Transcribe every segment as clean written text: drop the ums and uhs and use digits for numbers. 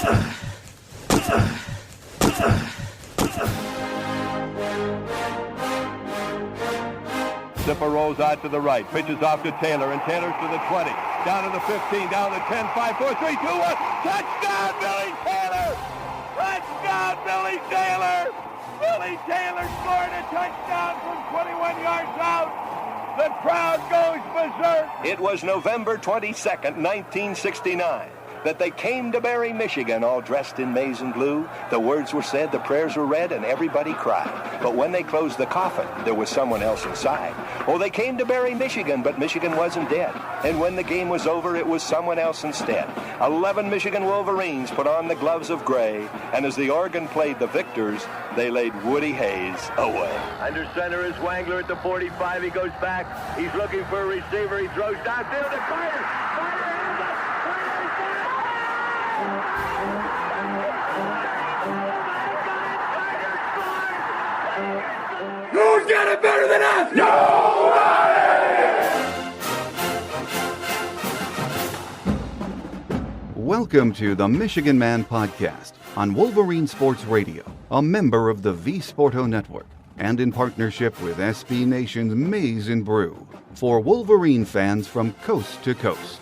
Zipper rolls out to the right, pitches off to Taylor, and Taylor's to the 20, down to the 15, down to the 10, 5, 4, 3, 2, 1. Touchdown, Billy Taylor! Touchdown, Billy Taylor! Billy Taylor scored a touchdown from 21 yards out. The crowd goes berserk. It was November 22nd, 1969. That they came to Barry, Michigan, all dressed in maize and blue. The words were said, the prayers were read, and everybody cried. But when they closed the coffin, there was someone else inside. Oh, they came to Barry, Michigan, but Michigan wasn't dead. And when the game was over, it was someone else instead. 11 Michigan Wolverines put on the gloves of gray, and as the organ played the victors, they laid Woody Hayes away. Under center is Wangler at the 45. He goes back. He's looking for a receiver. He throws downfield to Carter. Who's got it better than us? Nobody! Welcome to the Michigan Man Podcast on Wolverine Sports Radio, a member of the V Sporto Network, and in partnership with SB Nation's Maize and Brew, for Wolverine fans from coast to coast.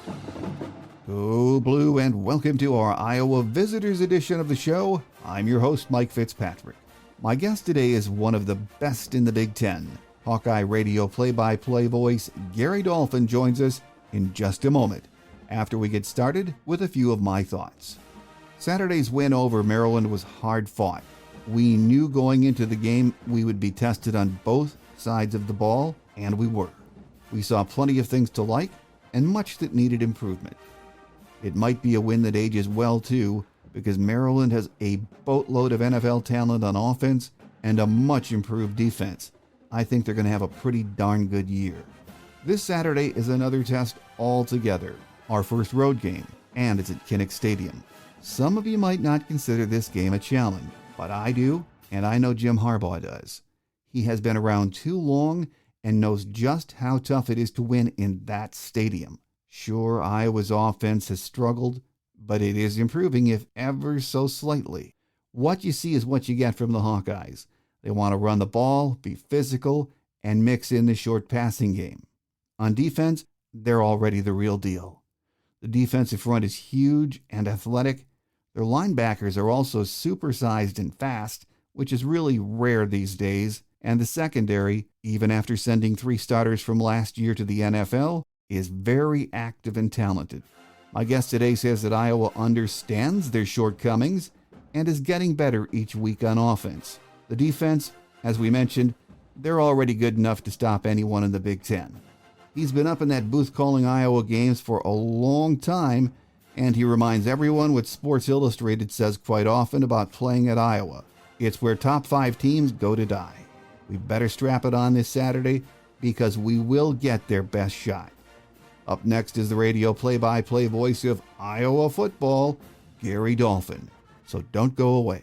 Go Blue, and welcome to our Iowa Visitors edition of the show. I'm your host, Mike Fitzpatrick. My guest today is one of the best in the Big Ten. Hawkeye radio play-by-play voice Gary Dolphin joins us in just a moment, after we get started with a few of my thoughts. Saturday's win over Maryland was hard-fought. We knew going into the game we would be tested on both sides of the ball, and we were. We saw plenty of things to like, and much that needed improvement. It might be a win that ages well, too, because Maryland has a boatload of NFL talent on offense and a much improved defense. I think they're going to have a pretty darn good year. This Saturday is another test altogether, our first road game, and it's at Kinnick Stadium. Some of you might not consider this game a challenge, but I do, and I know Jim Harbaugh does. He has been around too long and knows just how tough it is to win in that stadium. Sure, Iowa's offense has struggled, but it is improving, if ever so slightly. What you see is what you get from the Hawkeyes. They want to run the ball, be physical, and mix in the short passing game. On defense, they're already the real deal. The defensive front is huge and athletic. Their linebackers are also supersized and fast, which is really rare these days. And the secondary, even after sending 3 starters from last year to the NFL, is very active and talented. My guest today says that Iowa understands their shortcomings and is getting better each week on offense. The defense, as we mentioned, they're already good enough to stop anyone in the Big Ten. He's been up in that booth calling Iowa games for a long time, and he reminds everyone what Sports Illustrated says quite often about playing at Iowa. It's where top 5 teams go to die. We better strap it on this Saturday because we will get their best shot. Up next is the radio play-by-play voice of Iowa football, Gary Dolphin. So don't go away.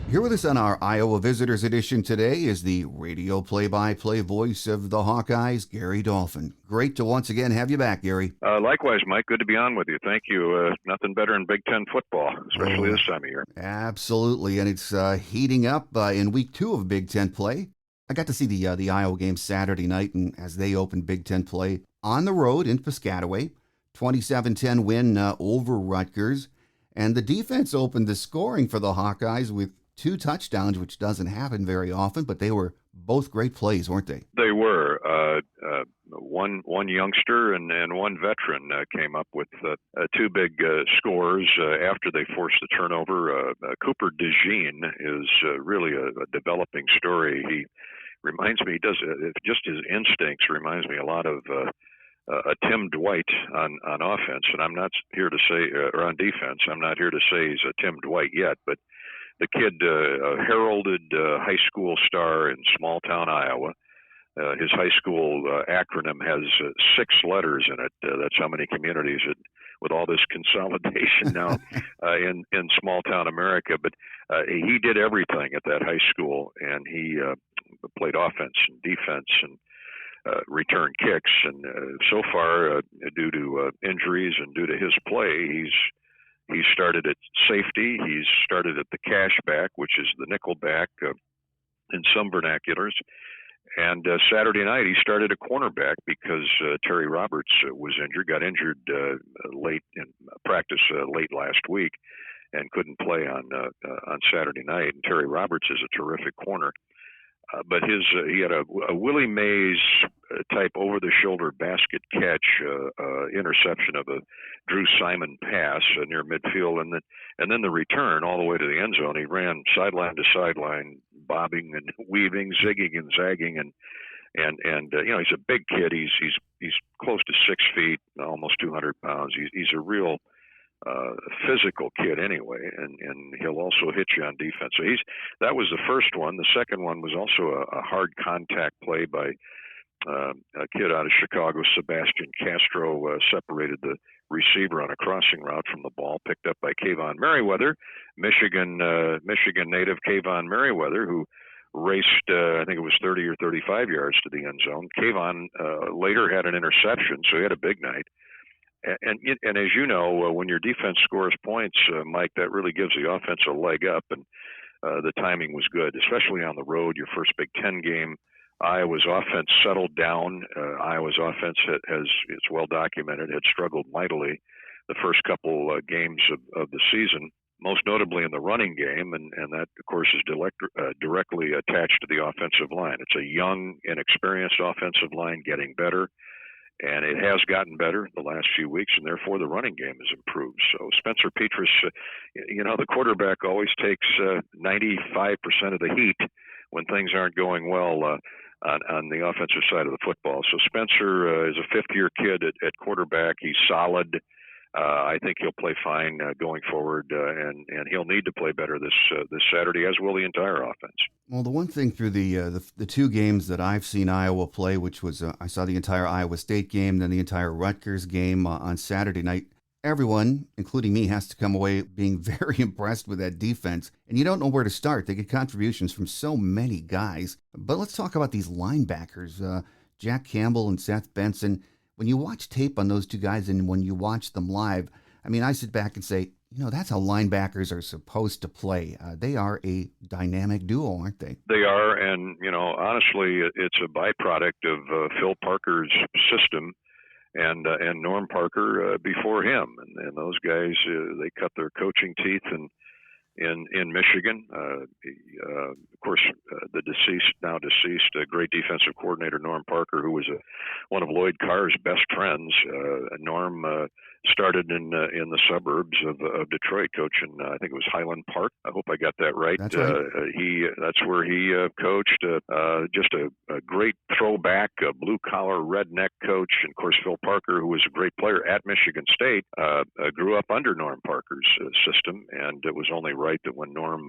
Here with us on our Iowa Visitors Edition today is the radio play-by-play voice of the Hawkeyes, Gary Dolphin. Great to once again have you back, Gary. Likewise, Mike. Good to be on with you. Thank you. Nothing better in Big Ten football, especially this time of year. Absolutely, and it's heating up in Week 2 of Big Ten play. I got to see the Iowa game Saturday night, and as they opened Big Ten play on the road in Piscataway, 27-10 win over Rutgers, and the defense opened the scoring for the Hawkeyes with 2 touchdowns, which doesn't happen very often, but they were both great plays, weren't they? They were. One youngster and one veteran came up with 2 big scores after they forced the turnover. Cooper DeJean is really a developing story. He reminds me, just his instincts reminds me a lot of a Tim Dwight on offense, and I'm not here to say, or on defense, I'm not here to say he's a Tim Dwight yet, but the kid, a heralded high school star in small town Iowa. His high school acronym has 6 letters in it. That's how many communities with all this consolidation now in small town America. But he did everything at that high school, and he played offense and defense and return kicks. And so far, due to injuries and due to his play, he's started at safety. He's started at the cash back, which is the nickel back in some vernaculars. And Saturday night, he started a cornerback because Terry Roberts was injured, got injured late in practice late last week, and couldn't play on Saturday night. And Terry Roberts is a terrific corner. But he had a Willie Mays type over-the-shoulder basket catch interception of a Drew Simon pass near midfield, and then the return all the way to the end zone. He ran sideline to sideline, bobbing and weaving, zigging and zagging, and he's a big kid. He's close to 6 feet, almost 200 pounds. He's a real physical kid anyway, and he'll also hit you on defense. So that was the first one. The second one was also a hard contact play by a kid out of Chicago, Sebastian Castro, separated the receiver on a crossing route from the ball, picked up by Kayvon Merriweather, Michigan native Kayvon Merriweather, who raced, I think it was 30 or 35 yards to the end zone. Kayvon later had an interception, so he had a big night. And as you know, when your defense scores points, Mike, that really gives the offense a leg up, and the timing was good, especially on the road. Your first Big Ten game, Iowa's offense settled down. Iowa's offense it's well documented, had struggled mightily the first couple games of the season, most notably in the running game, and that, of course, is directly attached to the offensive line. It's a young, inexperienced offensive line getting better. And it has gotten better the last few weeks, and therefore the running game has improved. So Spencer Petras, the quarterback always takes 95% of the heat when things aren't going well on the offensive side of the football. So Spencer is a fifth-year kid at quarterback. He's solid. I think he'll play fine going forward, and he'll need to play better this Saturday, as will the entire offense. Well, the one thing through the 2 games that I've seen Iowa play, which was I saw the entire Iowa State game, then the entire Rutgers game on Saturday night. Everyone, including me, has to come away being very impressed with that defense. And you don't know where to start. They get contributions from so many guys. But let's talk about these linebackers, Jack Campbell and Seth Benson. When you watch tape on those 2 guys and when you watch them live, I mean, I sit back and say, that's how linebackers are supposed to play. They are a dynamic duo, aren't they? They are, and, honestly, it's a byproduct of Phil Parker's system and Norm Parker before him. And those guys, they cut their coaching teeth in Michigan. Of course, the now deceased, great defensive coordinator Norm Parker, who was one of Lloyd Carr's best friends. Norm started in the suburbs of Detroit, coaching. I think it was Highland Park. I hope I got that right. That's right. That's where he coached. Just a great throwback, blue collar redneck coach. And of course, Phil Parker, who was a great player at Michigan State, grew up under Norm Parker's system, and it was only right that when Norm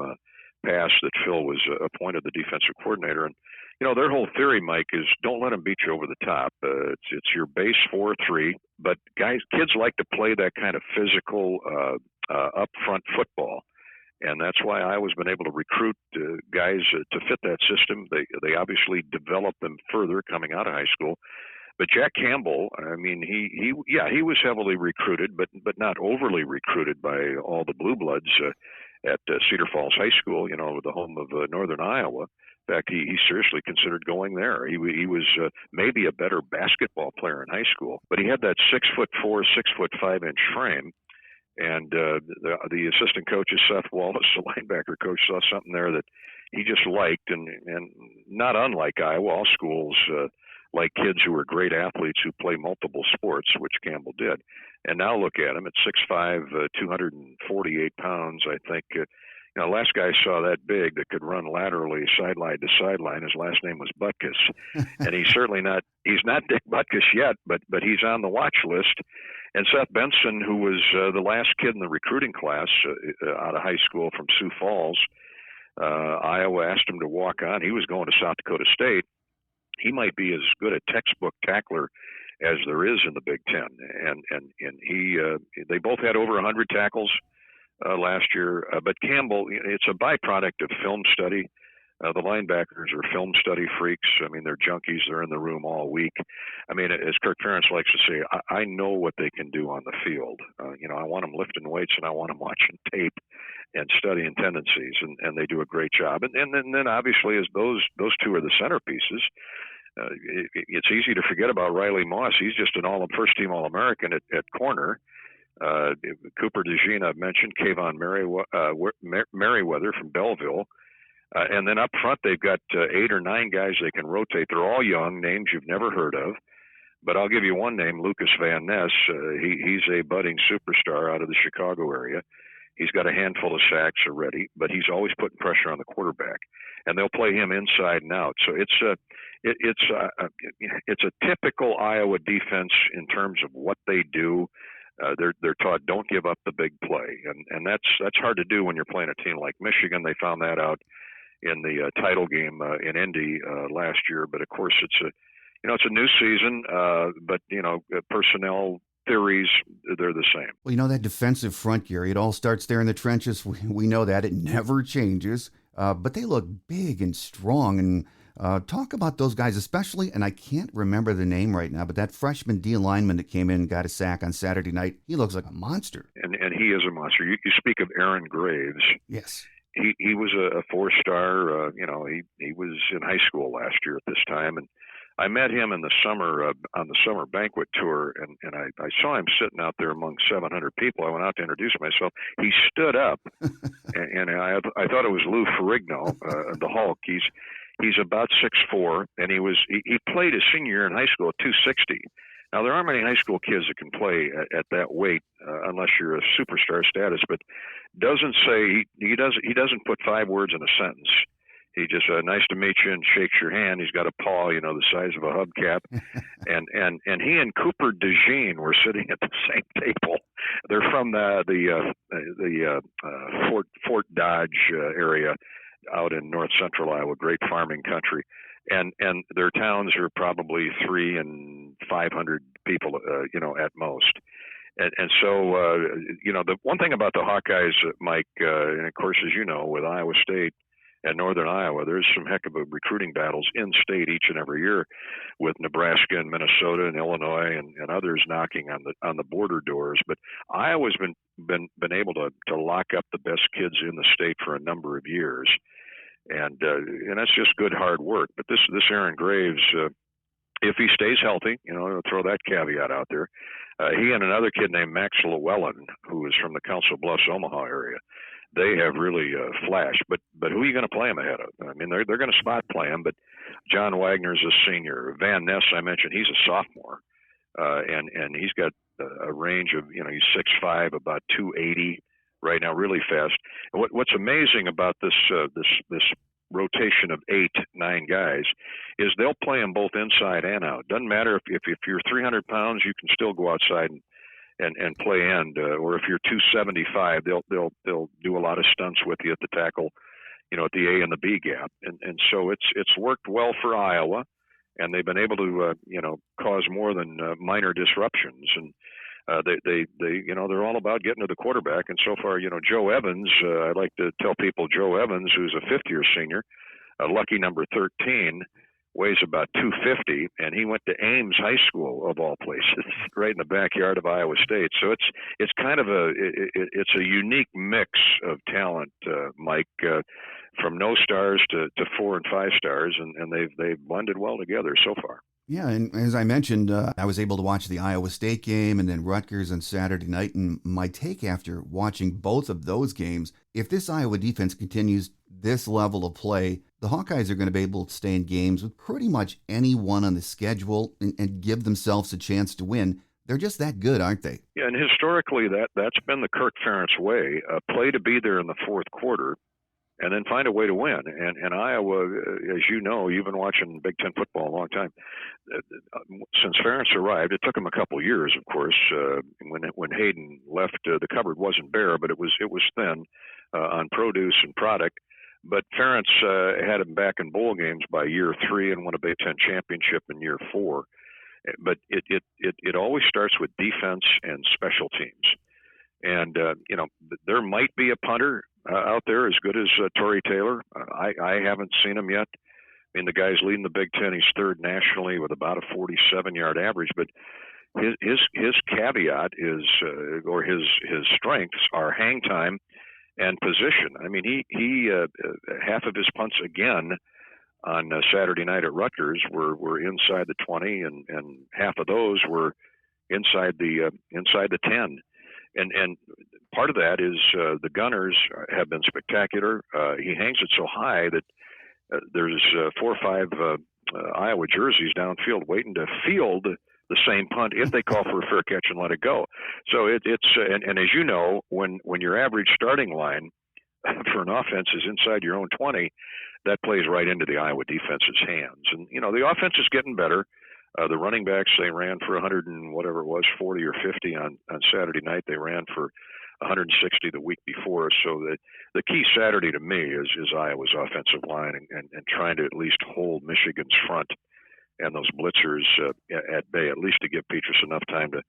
passed, that Phil was appointed the defensive coordinator. And their whole theory, Mike, is don't let them beat you over the top. It's your base 4-3, but kids like to play that kind of physical, up-front football. And that's why Iowa's been able to recruit guys to fit that system. They obviously developed them further coming out of high school. But Jack Campbell, I mean, he was heavily recruited, but not overly recruited by all the blue bloods at Cedar Falls High School, the home of Northern Iowa. In fact, he seriously considered going there. He was maybe a better basketball player in high school, but he had that 6'4", 6'5" frame. And the assistant coach is Seth Wallace, the linebacker coach, saw something there that he just liked, and not unlike Iowa, all schools like kids who are great athletes who play multiple sports, which Campbell did. And now look at him at 6'5", 248 pounds. I think Now, the last guy I saw that big that could run laterally sideline to sideline, his last name was Butkus. And he's certainly not, he's not Dick Butkus yet, but he's on the watch list. And Seth Benson, who was the last kid in the recruiting class out of high school from Sioux Falls, Iowa asked him to walk on. He was going to South Dakota State. He might be as good a textbook tackler as there is in the Big Ten. And he, they both had over 100 tackles last year. But Campbell, it's a byproduct of film study. The linebackers are film study freaks. I mean, they're junkies. They're in the room all week. I mean, as Kirk Ferentz likes to say, I know what they can do on the field. I want them lifting weights, and I want them watching tape and studying tendencies, and they do a great job. And then obviously, as those two are the centerpieces, it's easy to forget about Riley Moss. He's just an first-team All-American at corner. Cooper DeJean, I've mentioned, Kayvon Merriweather from Belleville. And then up front, they've got 8 or 9 guys they can rotate. They're all young, names you've never heard of. But I'll give you one name, Lucas Van Ness. He's a budding superstar out of the Chicago area. He's got a handful of sacks already, but he's always putting pressure on the quarterback. And they'll play him inside and out. So it's a typical Iowa defense in terms of what they do. They're taught don't give up the big play, and that's hard to do when you're playing a team like Michigan. They found that out in the title game in Indy last year. But of course, it's a new season. But personnel theories, they're the same. Well, that defensive front, Gary, it all starts there in the trenches. We know that. It never changes. But they look big and strong. And talk about those guys, especially, and I can't remember the name right now, but that freshman D lineman that came in and got a sack on Saturday night, he looks like a monster. And he is a monster. You speak of Aaron Graves. Yes. He was a 4-star. He was in high school last year at this time, and I met him in the summer on the summer banquet tour, and I saw him sitting out there among 700 people. I went out to introduce myself. He stood up, and I thought it was Lou Ferrigno, the Hulk. He's about 6'4", and he played his senior year in high school at 260. Now, there aren't many high school kids that can play at that weight unless you're a superstar status, but doesn't say he doesn't put 5 words in a sentence. He just nice to meet you and shakes your hand. He's got a paw, the size of a hubcap, and he and Cooper DeJean were sitting at the same table. They're from the Fort Dodge area out in north central Iowa, great farming country, and their towns are probably 300 and 500 people, at most. And so, the one thing about the Hawkeyes, Mike, and of course, as you know, with Iowa State and Northern Iowa, there's some heck of a recruiting battles in state each and every year, with Nebraska and Minnesota and Illinois and others knocking on the border doors. But Iowa's been able to lock up the best kids in the state for a number of years, and that's just good hard work. But this Aaron Graves, if he stays healthy, I'll throw that caveat out there. He and another kid named Max Llewellyn, who is from the Council Bluffs, Omaha area, they have really flashed. But who are you going to play him ahead of? I mean, they're going to spot play him, but John Wagner's a senior. Van Ness, I mentioned, he's a sophomore, and he's got a range of, he's 6'5", about 280 right now, really fast. And what's amazing about this rotation of 8, 9 guys is they'll play them both inside and out. Doesn't matter if you're 300 pounds, you can still go outside and play end, or if you're 275, they'll do a lot of stunts with you at the tackle, at the A and the B gap, and so it's worked well for Iowa, and they've been able to cause more than minor disruptions, and they're all about getting to the quarterback, and so far, Joe Evans, I like to tell people Joe Evans, who's a 5th-year senior, lucky number 13, weighs about 250, and he went to Ames High School, of all places, right in the backyard of Iowa State. So it's kind of it's a unique mix of talent, Mike, from no stars to 4 and 5 stars, and they've blended well together so far. Yeah, and as I mentioned, I was able to watch the Iowa State game and then Rutgers on Saturday night, and my take after watching both of those games, if this Iowa defense continues this level of play, the Hawkeyes are going to be able to stay in games with pretty much anyone on the schedule and give themselves a chance to win. They're just that good, aren't they? Yeah, and historically that's been the Kirk Ferentz way. Play to be there in the fourth quarter, and then find a way to win. And Iowa, as you know, you've been watching Big Ten football a long time. Since Ferentz arrived, it took him a couple years, of course. When Hayden left, the cupboard wasn't bare, but it was thin on produce and product. But Ferentz had him back in bowl games by year 3 and won a Big Ten championship in year 4. But it always starts with defense and special teams. And there might be a punter out there as good as Torrey Taylor. I haven't seen him yet. I mean, the guy's leading the Big Ten. He's third nationally with about a 47-yard average. But his caveat is, or his strengths are hang time and position. I mean, he half of his punts again on Saturday night at Rutgers were inside the 20, and half of those were inside the 10. And part of that is the gunners have been spectacular. He hangs it so high that there's 4 or 5 Iowa jerseys downfield waiting to field the same punt if they call for a fair catch and let it go. So it's and as you know, when your average starting line for an offense is inside your own 20, that plays right into the Iowa defense's hands. And the offense is getting better. The running backs, they ran for 100 and whatever it was, 40 or 50 on Saturday night. They ran for 160 the week before. So the key Saturday to me is Iowa's offensive line and trying to at least hold Michigan's front and those blitzers at bay, at least to give Petrus enough time to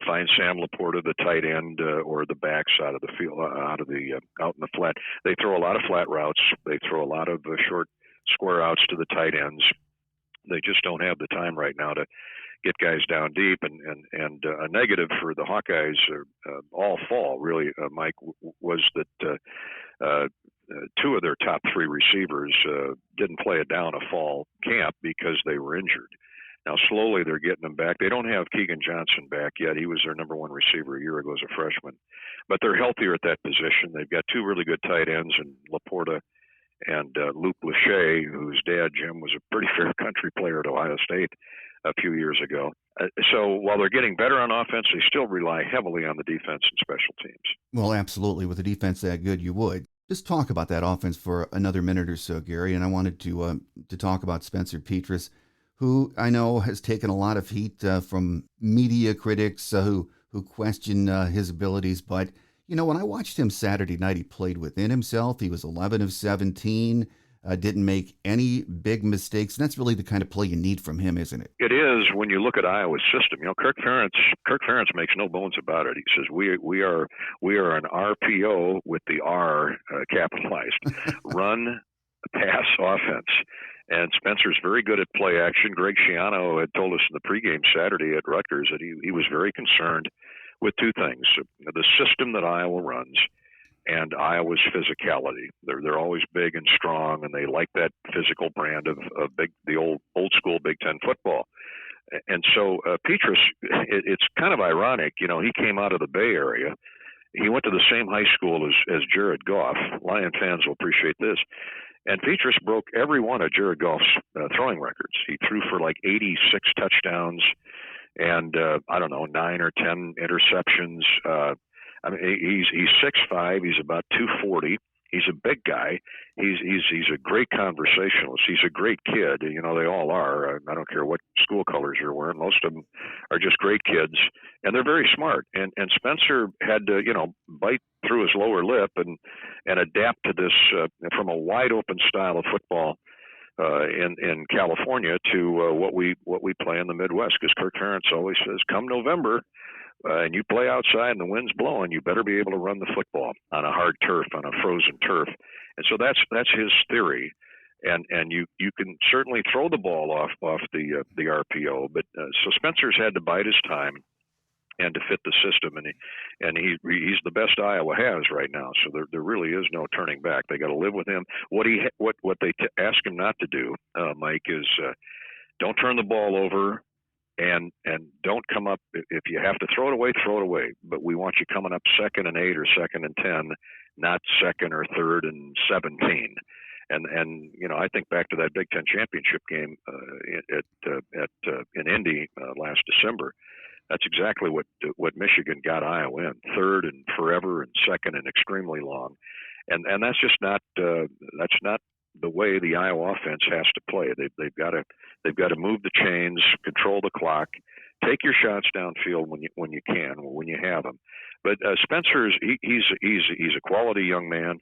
find Sam Laporta, the tight end, or the backs out of the field, out in the flat. They throw a lot of flat routes. They throw a lot of short square outs to the tight ends. They just don't have the time right now to get guys down deep. And a negative for the Hawkeyes all fall, really, Mike, was that 2 of their top 3 receivers didn't play it down a fall camp because they were injured. Now, slowly they're getting them back. They don't have Keegan Johnson back yet. He was their number 1 receiver a year ago as a freshman. But they're healthier at that position. They've got 2 really good tight ends in Laporta and Luke Lachey, whose dad, Jim, was a pretty fair country player at Ohio State a few years ago. So while they're getting better on offense, they still rely heavily on the defense and special teams. Well, absolutely. With a defense that good, you would. Just talk about that offense for another minute or so, Gary. And I wanted to talk about Spencer Petras, who I know has taken a lot of heat from media critics who question his abilities. But, when I watched him Saturday night, he played within himself. He was 11 of 17, didn't make any big mistakes. And that's really the kind of play you need from him, isn't it? It is when you look at Iowa's system. Kirk Ferentz makes no bones about it. He says we are an RPO with the R capitalized, run pass offense. And Spencer's very good at play action. Greg Schiano had told us in the pregame Saturday at Rutgers that he was very concerned with 2 things: the system that Iowa runs and Iowa's physicality. They're always big and strong, and they like that physical brand of the old school Big Ten football. And so Petras, it's kind of ironic. He came out of the Bay Area. He went to the same high school as Jared Goff. Lion fans will appreciate this. And Petras broke every one of Jared Goff's throwing records. He threw for like 86 touchdowns and 9 or 10 interceptions. He's 6'5". He's about 240. He's a big guy. He's a great conversationalist. He's a great kid. They all are. I don't care what school colors you're wearing. Most of them are just great kids, and they're very smart. And Spencer had to bite through his lower lip and adapt to this from a wide open style of football in California to what we play in the Midwest. Because Kirk Ferentz always says, come November, and you play outside and the wind's blowing, you better be able to run the football on a hard turf, on a frozen turf. And so that's his theory. And you can certainly throw the ball off the RPO, but so Spencer's had to bide his time and to fit the system, and he's the best Iowa has right now. So there really is no turning back. They got to live with him. What they ask him not to do, Mike, is don't turn the ball over. And don't come up, if you have to throw it away, but we want you coming up 2nd and 8 or 2nd and 10, not 2nd or 3rd and 17. And I think back to that Big Ten championship game in Indy last December. That's exactly what Michigan got Iowa in, third and forever and second and extremely long. And that's just not the way the Iowa offense has to play. They've got to move the chains, control the clock, take your shots downfield when you can, when you have them. But Spencer's he's a quality young man.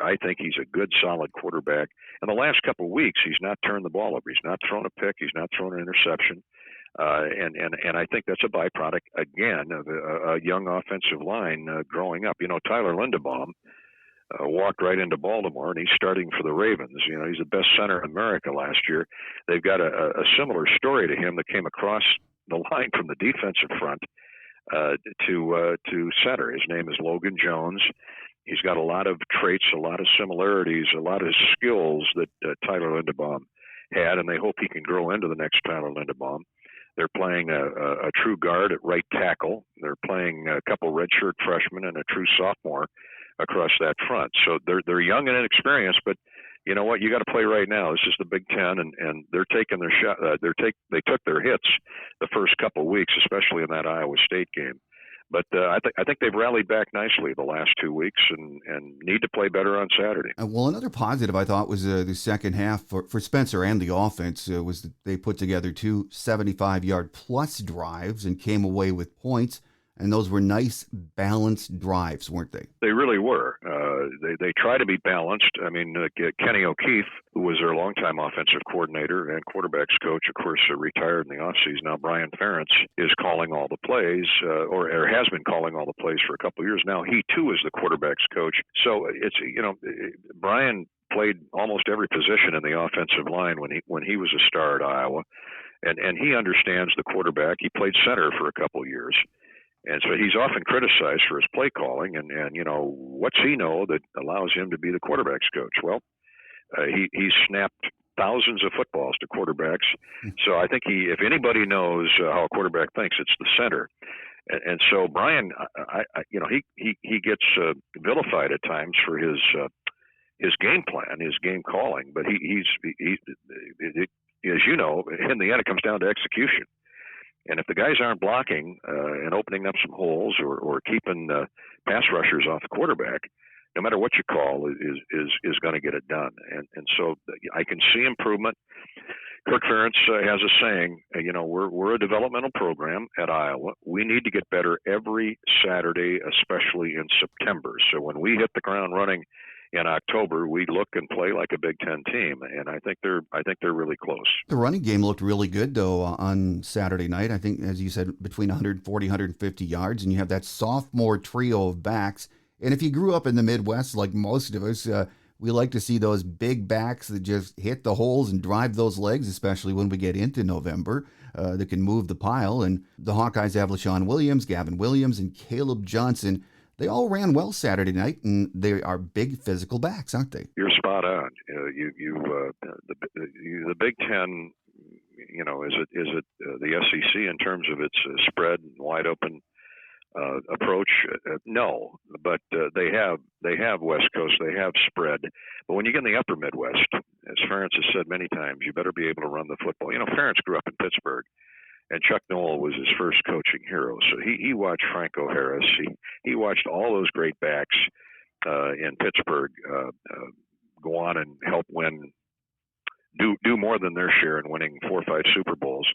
I think he's a good, solid quarterback. In the last couple of weeks, he's not turned the ball over. He's not thrown a pick. He's not thrown an interception. And I think that's a byproduct again of a young offensive line growing up. Tyler Linderbaum walked right into Baltimore, and he's starting for the Ravens. He's the best center in America last year. They've got a similar story to him that came across the line from the defensive front to center. His name is Logan Jones. He's got a lot of traits, a lot of similarities, a lot of skills that Tyler Linderbaum had, and they hope he can grow into the next Tyler Linderbaum. They're playing a true guard at right tackle. They're playing a couple redshirt freshmen and a true sophomore across that front. So they're young and inexperienced, but you know what? You got to play right now. This is the Big Ten, and they're taking their shot. They took their hits the first couple of weeks, especially in that Iowa State game. But I think they've rallied back nicely the last 2 weeks and need to play better on Saturday. Well, another positive I thought was the second half for Spencer and the offense was that they put together 2 75-yard plus drives and came away with points. And those were nice, balanced drives, weren't they? They really were. They try to be balanced. I mean, Kenny O'Keefe, who was their longtime offensive coordinator and quarterbacks coach, of course, retired in the offseason. Now Brian Ferentz is calling all the plays, or has been calling all the plays for a couple of years now. He, too, is the quarterbacks coach. So it's, Brian played almost every position in the offensive line when he was a star at Iowa. And he understands the quarterback. He played center for a couple of years. And so he's often criticized for his play calling, and what's he know that allows him to be the quarterback's coach? Well, he snapped thousands of footballs to quarterbacks. So I think if anybody knows how a quarterback thinks, it's the center. And so Brian, he gets vilified at times for his game plan, his game calling, but he's as you know, in the end, it comes down to execution. And if the guys aren't blocking and opening up some holes or keeping pass rushers off the quarterback, no matter what you call, is going to get it done. And so I can see improvement. Kirk Ferentz has a saying, we're a developmental program at Iowa. We need to get better every Saturday, especially in September. So when we hit the ground running in October, we look and play like a Big Ten team, and I think they're really close. The running game looked really good, though, on Saturday night. I think, as you said, between 140, 150 yards, and you have that sophomore trio of backs. And if you grew up in the Midwest, like most of us, we like to see those big backs that just hit the holes and drive those legs, especially when we get into November, that can move the pile. And the Hawkeyes have LaShawn Williams, Gavin Williams, and Caleb Johnson. They all ran well Saturday night, and they are big physical backs, aren't they? You're spot on. The Big Ten, is it the SEC in terms of its spread and wide open approach? No, but they have West Coast, they have spread. But when you get in the upper Midwest, as Ferentz has said many times, you better be able to run the football. Ferentz grew up in Pittsburgh. And Chuck Noll was his first coaching hero. So he watched Franco Harris. He watched all those great backs in Pittsburgh go on and help do more than their share in winning 4 or 5 Super Bowls.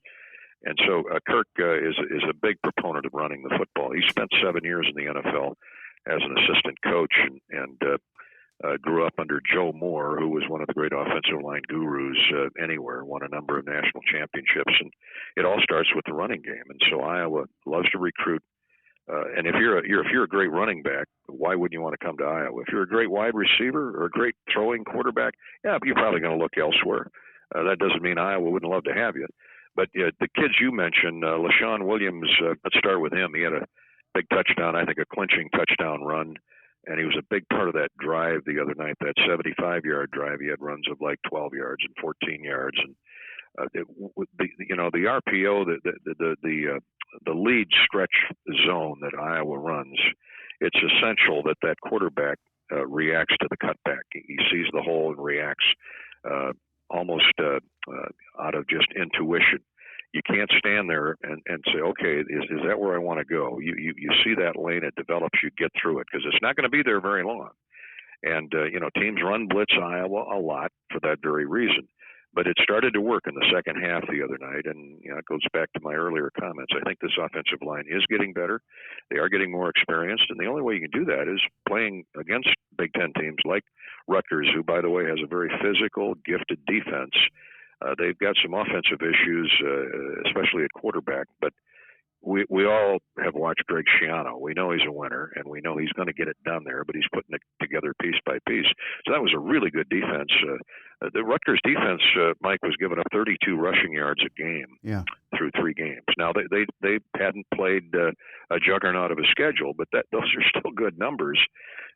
And so Kirk is a big proponent of running the football. He spent 7 years in the NFL as an assistant coach and grew up under Joe Moore, who was one of the great offensive line gurus anywhere, won a number of national championships. And it all starts with the running game. And so Iowa loves to recruit. And if you're a great running back, why wouldn't you want to come to Iowa? If you're a great wide receiver or a great throwing quarterback, yeah, you're probably going to look elsewhere. That doesn't mean Iowa wouldn't love to have you. But the kids you mentioned, LaShawn Williams, let's start with him. He had a big touchdown, I think a clinching touchdown run. And he was a big part of that drive the other night, that 75-yard drive. He had runs of like 12 yards and 14 yards. And the RPO, the lead stretch zone that Iowa runs, it's essential that quarterback reacts to the cutback. He sees the hole and reacts almost out of just intuition. you can't stand there and say, okay, is that where I want to go? You see that lane, it develops, you get through it, because it's not going to be there very long. And, teams run blitz Iowa a lot for that very reason. But it started to work in the second half the other night, and it goes back to my earlier comments. I think this offensive line is getting better. They are getting more experienced, and the only way you can do that is playing against Big Ten teams like Rutgers, who, by the way, has a very physical, gifted defense. They've got some offensive issues, especially at quarterback, but we all have watched Greg Schiano. We know he's a winner, and we know he's going to get it done there, but he's putting it together piece by piece. So that was a really good defense. The Rutgers defense, Mike, was giving up 32 rushing yards a game through 3 games. Now, they hadn't played a juggernaut of a schedule, but those are still good numbers.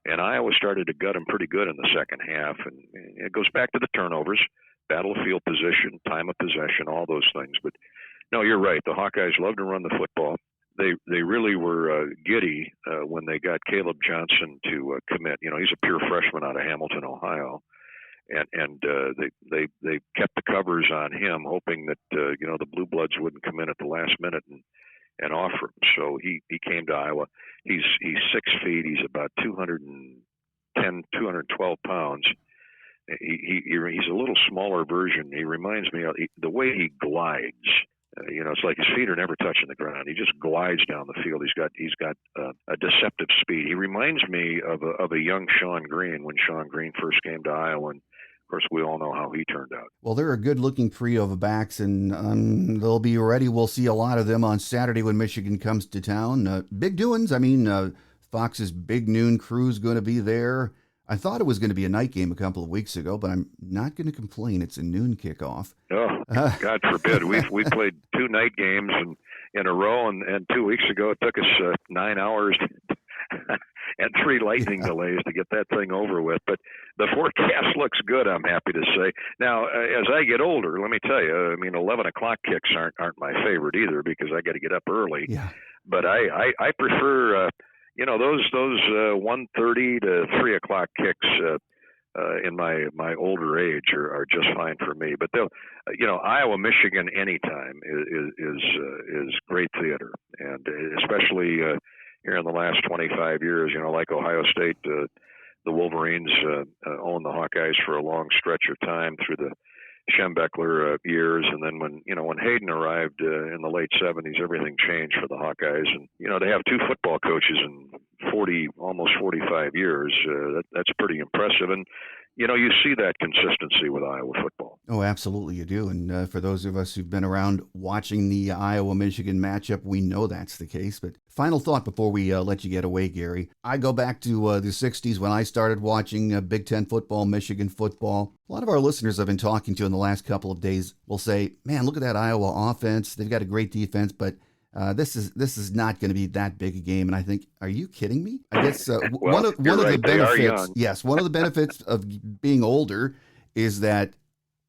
And Iowa started to gut them pretty good in the second half. And it goes back to the turnovers, battlefield position, time of possession, all those things. But no, you're right. The Hawkeyes love to run the football. They really were giddy when they got Caleb Johnson to commit. He's a pure freshman out of Hamilton, Ohio, and they kept the covers on him, hoping that the Blue Bloods wouldn't come in at the last minute and offer him. So he came to Iowa. He's 6 feet. He's about 210, 212 pounds. He's a little smaller version. He reminds me of the way he glides. It's like his feet are never touching the ground. He just glides down the field. He's got a deceptive speed. He reminds me of a young Sean Green when Sean Green first came to Iowa. And of course, we all know how he turned out. Well, they're a good-looking trio of backs, and they'll be ready. We'll see a lot of them on Saturday when Michigan comes to town. Big doings. Fox's Big Noon crew's going to be there. I thought it was going to be a night game a couple of weeks ago, but I'm not going to complain. It's a noon kickoff. Oh, God forbid. We played 2 night games in a row, and 2 weeks ago it took us 9 hours and 3 lightning delays to get that thing over with. But the forecast looks good, I'm happy to say. Now, as I get older, let me tell you, 11 o'clock kicks aren't my favorite either, because I got to get up early. Yeah. But I prefer those 1:30 to 3 o'clock kicks in my older age are just fine for me. But they'll, Iowa, Michigan, anytime is great theater, and especially here in the last 25 years, like Ohio State, the Wolverines owned the Hawkeyes for a long stretch of time through the Schembechler years, and then when Hayden arrived in the late 70s, everything changed for the Hawkeyes. And they have 2 football coaches in almost 45 years. That's pretty impressive, and you see that consistency with Iowa football. Oh, absolutely, you do. And for those of us who've been around watching the Iowa-Michigan matchup, we know that's the case. But final thought before we let you get away, Gary. I go back to the 60s when I started watching Big Ten football, Michigan football. A lot of our listeners I've been talking to in the last couple of days will say, man, look at that Iowa offense. They've got a great defense, but this is not going to be that big a game. And I think, are you kidding me? I guess one of the benefits, yes, one of the benefits of being older is that,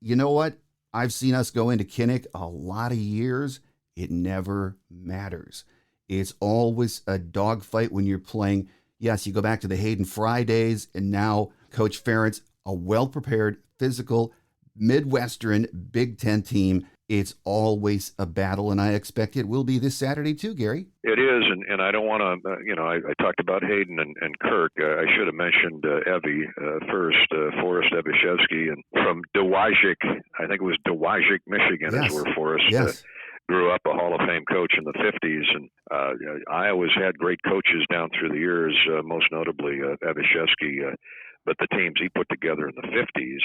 you know what? I've seen us go into Kinnick a lot of years. It never matters. It's always a dogfight when you're playing. Yes, you go back to the Hayden Fry days, and now Coach Ferentz, a well-prepared, physical, Midwestern Big Ten team. It's always a battle, and I expect it will be this Saturday too, Gary. It is, and I don't want to, I talked about Hayden and Kirk. I should have mentioned Evie first, Forrest Evishevsky, and from Dowagiac, I think it was Dowagiac, Michigan, yes. is where Forrest grew up, a Hall of Fame coach in the 50s. And Iowa's had great coaches down through the years, most notably Evishevsky, but the teams he put together in the 50s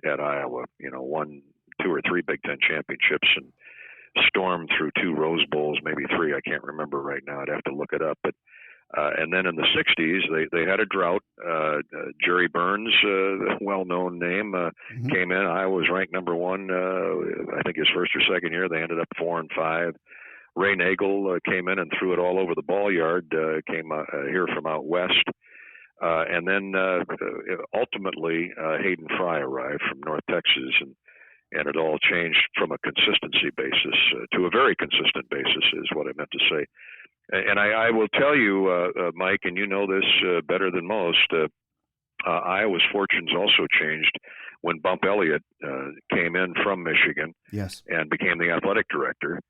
at Iowa, won 2 or 3 Big Ten championships and stormed through 2 Rose Bowls, maybe 3. I can't remember right now. I'd have to look it up. But and then in the 60s, they had a drought. Jerry Burns, a well-known name, came in. Iowa was ranked number 1. I think his first or second year. They ended up 4 and 5. Ray Nagel came in and threw it all over the ball yard. Came here from out west. And then ultimately, Hayden Fry arrived from North Texas, and it all changed from a consistency basis to a very consistent basis, is what I meant to say. And I will tell you, Mike, and you know this better than most, Iowa's fortunes also changed when Bump Elliott came in from Michigan Yes. and became the athletic director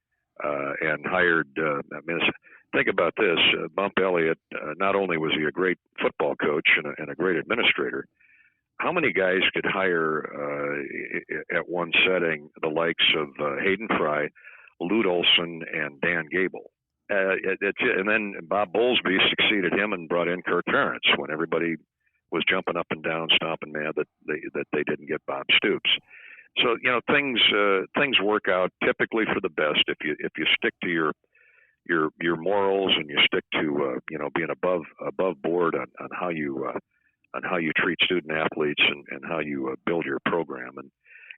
and hired. Think about this: Bump Elliott. Not only was he a great football coach and a great administrator, how many guys could hire at one setting the likes of Hayden Fry, Lute Olson, and Dan Gable? And then Bob Bowlesby succeeded him and brought in Kirk Ferentz when everybody was jumping up and down, stomping mad that they didn't get Bob Stoops. So things work out typically for the best if you stick to your morals and you stick to being above board on how you treat student athletes and how you build your program. And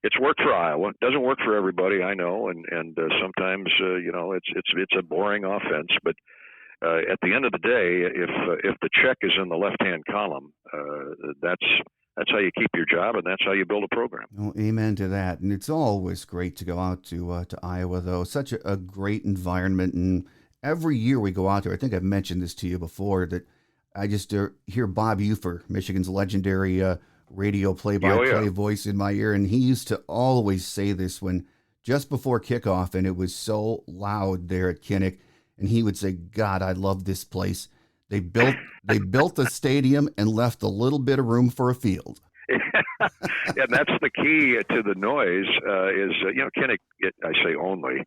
it's worked for Iowa. It doesn't work for everybody, I know, and sometimes it's a boring offense. But at the end of the day, if the check is in the left-hand column, that's how you keep your job, and that's how you build a program. Well, amen to that. And it's always great to go out to Iowa, though. Such a great environment, and every year we go out there. I think I've mentioned this to you before that I just hear Bob Ufer, Michigan's legendary radio play-by-play voice in my ear, and he used to always say this when just before kickoff, and it was so loud there at Kinnick, and he would say, "God, I love this place. They built a stadium and left a little bit of room for a field." And that's the key to the noise. Kinnick, I say only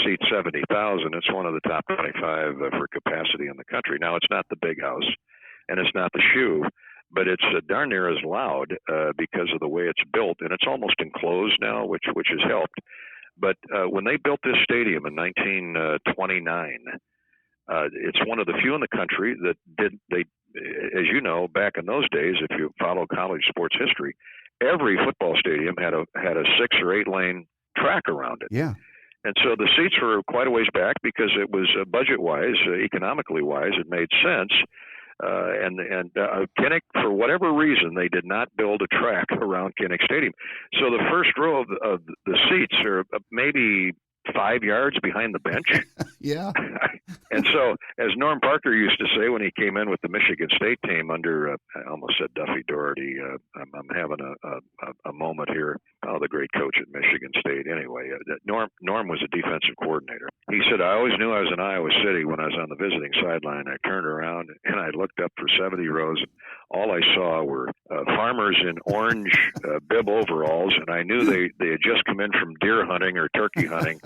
seats 70,000. It's one of the top 25 for capacity in the country. Now, it's not the big house, and it's not the shoe, but it's darn near as loud because of the way it's built, and it's almost enclosed now, which has helped. But when they built this stadium in 1929, it's one of the few in the country that did. They, as you know, back in those days, if you follow college sports history, every football stadium had a 6 or 8 lane track around it. Yeah. And so the seats were quite a ways back because it was budget-wise, economically wise, it made sense. And Kinnick, for whatever reason, they did not build a track around Kinnick Stadium. So the first row of the seats are maybe 5 yards behind the bench. Yeah. And so, as Norm Parker used to say when he came in with the Michigan State team under, I almost said Duffy Doherty. I'm having a moment here. Oh, the great coach at Michigan State. Anyway, Norm was a defensive coordinator. He said, "I always knew I was in Iowa City when I was on the visiting sideline. I turned around and I looked up for 70 rows. And all I saw were farmers in orange bib overalls, and I knew they had just come in from deer hunting or turkey hunting."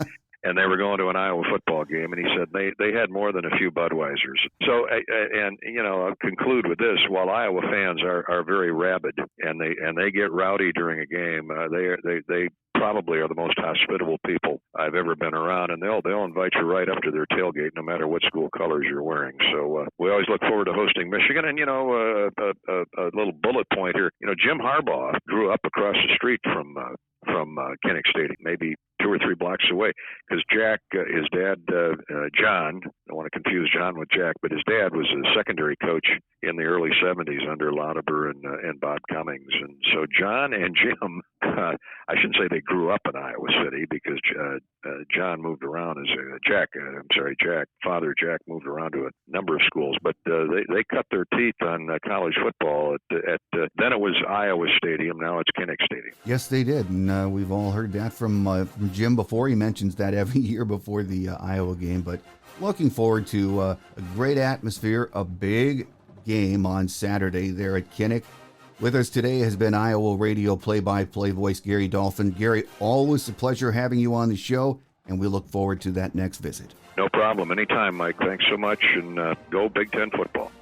And they were going to an Iowa football game, and he said they had more than a few Budweisers. So, I'll conclude with this: while Iowa fans are very rabid and they get rowdy during a game, they probably are the most hospitable people I've ever been around, and they'll invite you right up to their tailgate, no matter what school colors you're wearing. So we always look forward to hosting Michigan. And a little bullet point here: Jim Harbaugh grew up across the street from Kinnick Stadium, maybe 2 or 3 blocks away, because Jack, his dad, John, I don't want to confuse John with Jack, but his dad was a secondary coach in the early 70s under Lauterbur and Bob Cummings. And so John and Jim, I shouldn't say they grew up in Iowa City, because John moved around Father Jack moved around to a number of schools, but they cut their teeth on college football at then it was Iowa Stadium, now it's Kinnick Stadium. Yes, they did, and we've all heard that from Jim before. He mentions that every year before the Iowa game, but looking forward to a great atmosphere, a big game on Saturday there at Kinnick. With us today has been Iowa radio play-by-play voice Gary Dolphin. Gary, always a pleasure having you on the show, and we look forward to that next visit. No problem. Anytime, Mike. Thanks so much, and go Big Ten football.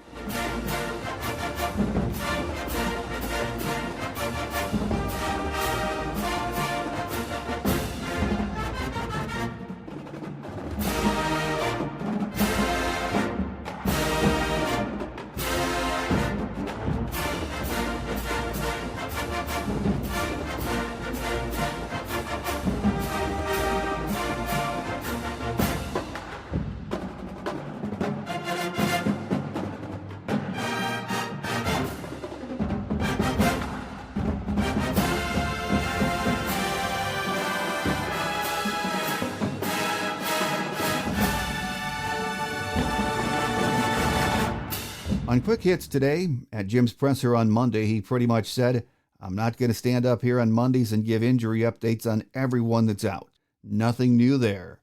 On Quick Hits today, at Jim's presser on Monday, he pretty much said, I'm not going to stand up here on Mondays and give injury updates on everyone that's out. Nothing new there.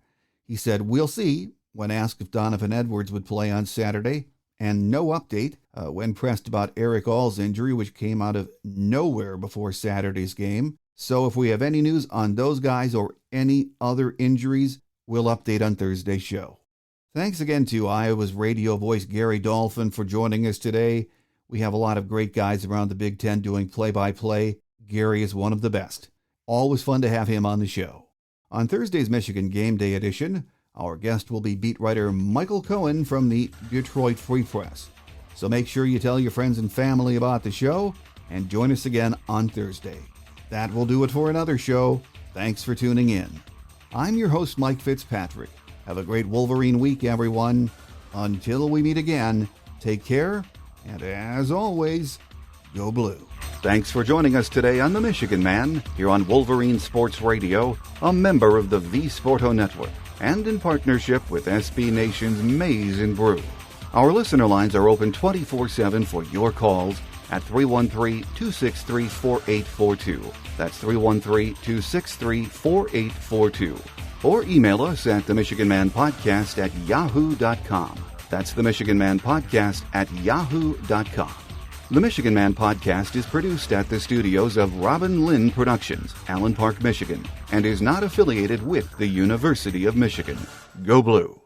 He said, we'll see, when asked if Donovan Edwards would play on Saturday, and no update when pressed about Eric All's injury, which came out of nowhere before Saturday's game. So if we have any news on those guys or any other injuries, we'll update on Thursday's show. Thanks again to Iowa's radio voice Gary Dolphin for joining us today. We have a lot of great guys around the Big Ten doing play-by-play. Gary is one of the best. Always fun to have him on the show. On Thursday's Michigan Game Day edition, our guest will be beat writer Michael Cohen from the Detroit Free Press. So make sure you tell your friends and family about the show and join us again on Thursday. That will do it for another show. Thanks for tuning in. I'm your host, Mike Fitzpatrick. Have a great Wolverine week, everyone. Until we meet again, take care, and as always, go blue. Thanks for joining us today on The Michigan Man, here on Wolverine Sports Radio, a member of the V Sporto Network, and in partnership with SB Nation's Maize and Brew. Our listener lines are open 24/7 for your calls at 313-263-4842. That's 313-263-4842. Or email us at themichiganmanpodcast@yahoo.com. That's themichiganmanpodcast@yahoo.com. The Michigan Man Podcast is produced at the studios of Robin Lynn Productions, Allen Park, Michigan, and is not affiliated with the University of Michigan. Go Blue!